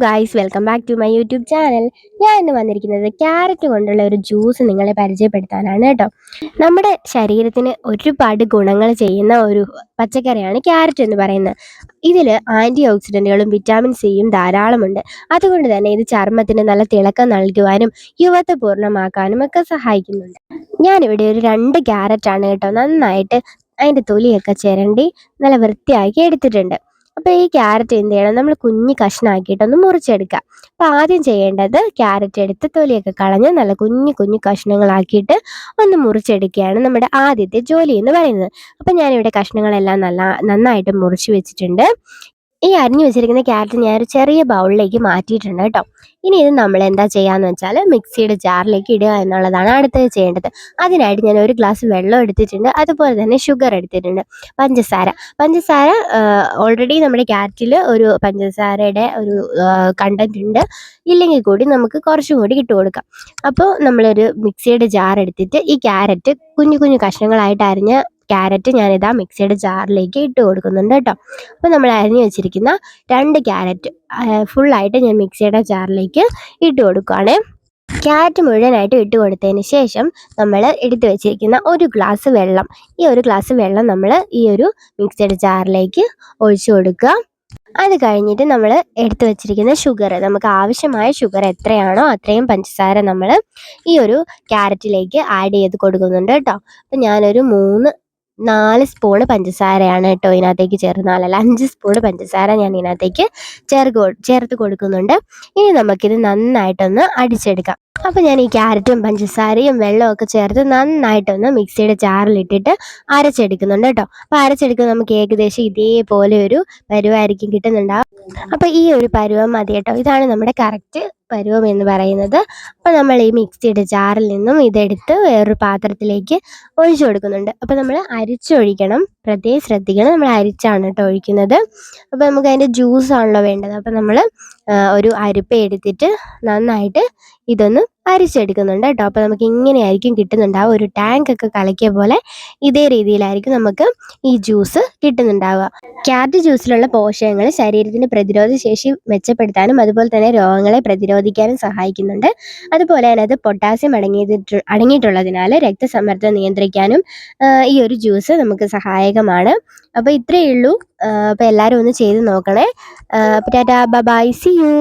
Guys, welcome back to my YouTube channel. ഞാൻ ഇന്ന് വന്നിരിക്കുന്നത് ക്യാരറ്റ് കൊണ്ടുള്ള ഒരു ജ്യൂസ് നിങ്ങളെ പരിചയപ്പെടുത്താനാണ് കേട്ടോ. നമ്മുടെ ശരീരത്തിന് ഒരുപാട് ഗുണങ്ങൾ ചെയ്യുന്ന ഒരു പച്ചക്കറിയാണ് ക്യാരറ്റ് എന്ന് പറയുന്നത്. ഇതിൽ ആൻറ്റി ഓക്സിഡൻറ്റുകളും വിറ്റാമിൻ സിയും ധാരാളമുണ്ട്. അതുകൊണ്ട് തന്നെ ഇത് ചർമ്മത്തിന് നല്ല തിളക്കം നൽകുവാനും യുവത്വ പൂർണ്ണമാക്കാനും ഒക്കെ സഹായിക്കുന്നുണ്ട്. ഞാനിവിടെ ഒരു 2 ക്യാരറ്റാണ് കേട്ടോ നന്നായിട്ട് അതിൻ്റെ തൊലിയൊക്കെ ചിരണ്ടി നല്ല വൃത്തിയാക്കി എടുത്തിട്ടുണ്ട്. അപ്പോൾ ഈ ക്യാരറ്റ് എന്ത് ചെയ്യണം, നമ്മൾ കുഞ്ഞ് കഷ്ണമാക്കിയിട്ടൊന്ന് മുറിച്ചെടുക്കുക. അപ്പോൾ ആദ്യം ചെയ്യേണ്ടത് ക്യാരറ്റ് എടുത്ത് തൊലിയൊക്കെ കളഞ്ഞ് നല്ല കുഞ്ഞു കുഞ്ഞു കഷ്ണങ്ങളാക്കിയിട്ട് ഒന്ന് മുറിച്ചെടുക്കുകയാണ് നമ്മുടെ ആദ്യത്തെ ജോലി എന്ന് പറയുന്നത്. അപ്പോൾ ഞാനിവിടെ കഷ്ണങ്ങളെല്ലാം നന്നായിട്ട് മുറിച്ച് വെച്ചിട്ടുണ്ട്. ഈ അരിഞ്ഞു വെച്ചിരിക്കുന്ന ക്യാരറ്റ് ഞാനൊരു ചെറിയ ബൗളിലേക്ക് മാറ്റിയിട്ടുണ്ട് കേട്ടോ. ഇനി ഇത് നമ്മൾ എന്താ ചെയ്യാന്ന് വെച്ചാൽ മിക്സിയുടെ ജാറിലേക്ക് ഇടുക എന്നുള്ളതാണ് അടുത്തത് ചെയ്യേണ്ടത്. അതിനായിട്ട് ഞാൻ ഒരു ഗ്ലാസ് വെള്ളം എടുത്തിട്ടുണ്ട്, അതുപോലെ തന്നെ ഷുഗർ എടുത്തിട്ടുണ്ട്, പഞ്ചസാര ഓൾറെഡി നമ്മുടെ ക്യാരറ്റിൽ ഒരു പഞ്ചസാരയുടെ ഒരു കണ്ടന്റ് ഉണ്ട്. ഇല്ലെങ്കിൽ കൂടി നമുക്ക് കുറച്ചും കൂടി ഇട്ട് കൊടുക്കാം. അപ്പോൾ നമ്മളൊരു മിക്സിയുടെ ജാർ എടുത്തിട്ട് ഈ ക്യാരറ്റ് കുഞ്ഞു കുഞ്ഞു കഷ്ണങ്ങളായിട്ട് അരിഞ്ഞ ക്യാരറ്റ് ഞാനിതാ മിക്സിയുടെ ജാറിലേക്ക് ഇട്ട് കൊടുക്കുന്നുണ്ട് കേട്ടോ. അപ്പോൾ നമ്മൾ അരിഞ്ഞു വെച്ചിരിക്കുന്ന 2 ക്യാരറ്റ് ഫുള്ളായിട്ട് ഞാൻ മിക്സിയുടെ ജാറിലേക്ക് ഇട്ട് കൊടുക്കുകയാണ്. ക്യാരറ്റ് മുഴുവനായിട്ട് ഇട്ട് കൊടുത്തതിന് ശേഷം നമ്മൾ എടുത്തു വെച്ചിരിക്കുന്ന ഒരു ഗ്ലാസ് വെള്ളം, ഈ ഒരു ഗ്ലാസ് വെള്ളം നമ്മൾ ഈ ഒരു മിക്സിയുടെ ജാറിലേക്ക് ഒഴിച്ചു കൊടുക്കുക. അത് കഴിഞ്ഞിട്ട് നമ്മൾ എടുത്തു വെച്ചിരിക്കുന്ന ഷുഗർ, നമുക്ക് ആവശ്യമായ ഷുഗർ എത്രയാണോ അത്രയും പഞ്ചസാര നമ്മൾ ഈ ഒരു ക്യാരറ്റിലേക്ക് ആഡ് ചെയ്ത് കൊടുക്കുന്നുണ്ട് കേട്ടോ. അപ്പം ഞാനൊരു 4 സ്പൂണ് പഞ്ചസാരയാണ് കേട്ടോ ഇതിനകത്തേക്ക് ചേർത്ത്, 5 സ്പൂണ് പഞ്ചസാര ഞാൻ ഇതിനകത്തേക്ക് ചേർത്ത് കൊടുക്കുന്നുണ്ട്. ഇനി നമുക്കിത് നന്നായിട്ടൊന്ന് അടിച്ചെടുക്കാം. അപ്പോൾ ഞാൻ ഈ ക്യാരറ്റും പഞ്ചസാരയും വെള്ളമൊക്കെ ചേർത്ത് നന്നായിട്ടൊന്ന് മിക്സിയുടെ ജാറിലിട്ടിട്ട് അരച്ചെടുക്കുന്നുണ്ട് കേട്ടോ. അപ്പോൾ അരച്ചെടുക്കുന്നത് നമുക്ക് ഏകദേശം ഇതേപോലെ ഒരു പരുവായിരിക്കും കിട്ടുന്നുണ്ടാവും. അപ്പോൾ ഈ ഒരു പരുവം മതി കേട്ടോ. ഇതാണ് നമ്മുടെ കറക്റ്റ് പരുവം എന്ന് പറയുന്നത്. അപ്പോൾ നമ്മൾ ഈ മിക്സിയുടെ ജാറിൽ നിന്നും ഇതെടുത്ത് വേറൊരു പാത്രത്തിലേക്ക് ഒഴിച്ചു കൊടുക്കുന്നുണ്ട്. അപ്പോൾ നമ്മൾ അരിച്ചൊഴിക്കണം, പ്രത്യേകം ശ്രദ്ധിക്കണം, നമ്മൾ അരിച്ചാണ് കേട്ടോ ഒഴിക്കുന്നത്. അപ്പോൾ നമുക്ക് അതിൻ്റെ ജ്യൂസാണല്ലോ വേണ്ടത്. അപ്പോൾ നമ്മൾ ഒരു അരിപ്പ എടുത്തിട്ട് നന്നായിട്ട് ഇതൊന്ന് അരിച്ചെടുക്കുന്നുണ്ട് കേട്ടോ. അപ്പോൾ നമുക്ക് ഇങ്ങനെയായിരിക്കും കിട്ടുന്നുണ്ടാവുക, ഒരു ടാങ്കൊക്കെ കലക്കിയ പോലെ ഇതേ രീതിയിലായിരിക്കും നമുക്ക് ഈ ജ്യൂസ് കിട്ടുന്നുണ്ടാവുക. ക്യാരറ്റ് ജ്യൂസിലുള്ള പോഷകങ്ങൾ ശരീരത്തിൻ്റെ പ്രതിരോധ ശേഷി മെച്ചപ്പെടുത്താനും അതുപോലെ തന്നെ രോഗങ്ങളെ പ്രതിരോധിക്കാനും സഹായിക്കുന്നുണ്ട്. അതുപോലെ അതിനകത്ത് പൊട്ടാസ്യം അടങ്ങിയിട്ടുള്ളതിനാൽ രക്തസമ്മർദ്ദം നിയന്ത്രിക്കാനും ഈ ഒരു ജ്യൂസ് നമുക്ക് സഹായകമാണ്. അപ്പോൾ ഇത്രയേ ഉള്ളൂ. അപ്പോൾ എല്ലാവരും ഒന്ന് ചെയ്ത് നോക്കണേ. Tata, bye, see U.